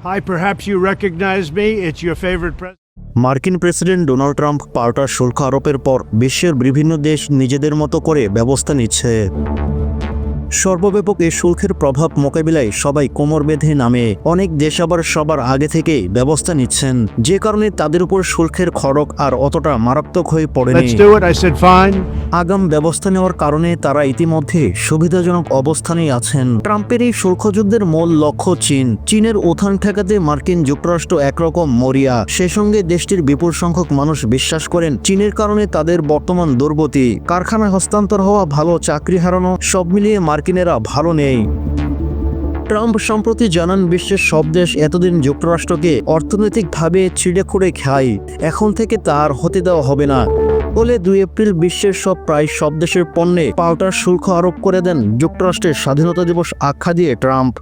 Hi, perhaps you recognize me. It's your favorite president. মার্কিন president Donald Trump পাল্টা শুল্ক আরোপের পর বিশ্বের বিভিন্ন দেশ নিজেদের মতো করে ব্যবস্থা নিচ্ছে। সর্বব্যাপক এই শুল্কের প্রভাব মোকাবিলায় সবাই কোমর বেঁধে নামে। অনেক দেশ আবার সবার আগে থেকেই ব্যবস্থা নিচ্ছেন, যে কারণে তাদের উপর শুল্কের খড়গ আর অতটা মারাত্মক হয়ে পড়েনি। Let's do it. I said fine. আগাম ব্যবস্থা নেওয়ার কারণে তারা ইতিমধ্যে সুবিধাজনক অবস্থানেই আছেন। ট্রাম্পের এই শুল্ক যুদ্ধের মূল লক্ষ্য চীনের উত্থান ঠেকাতে মার্কিন যুক্তরাষ্ট্র একরকম মরিয়া। সে সঙ্গে দেশটির বিপুল সংখ্যক মানুষ বিশ্বাস করেন চীনের কারণে তাদের বর্তমান দুর্গতি, কারখানা হস্তান্তর হওয়া, ভালো চাকরি হারানো, সব মিলিয়ে মার্কিনেরা ভালো নেই। ট্রাম্প সম্প্রতি জানান বিশ্বের সব দেশ এতদিন যুক্তরাষ্ট্রকে অর্থনৈতিকভাবে ছিঁড়ে খুঁড়ে খায়, এখন থেকে তার হতে দেওয়া হবে না বলে 2 এপ্রিল বিশ্বের প্রায় সব দেশের পণ্যে পাল্টা শুল্ক আরোপ করে দেন যুক্তরাষ্ট্রের স্বাধীনতা দিবস আখ্যা দিয়ে ট্রাম্প।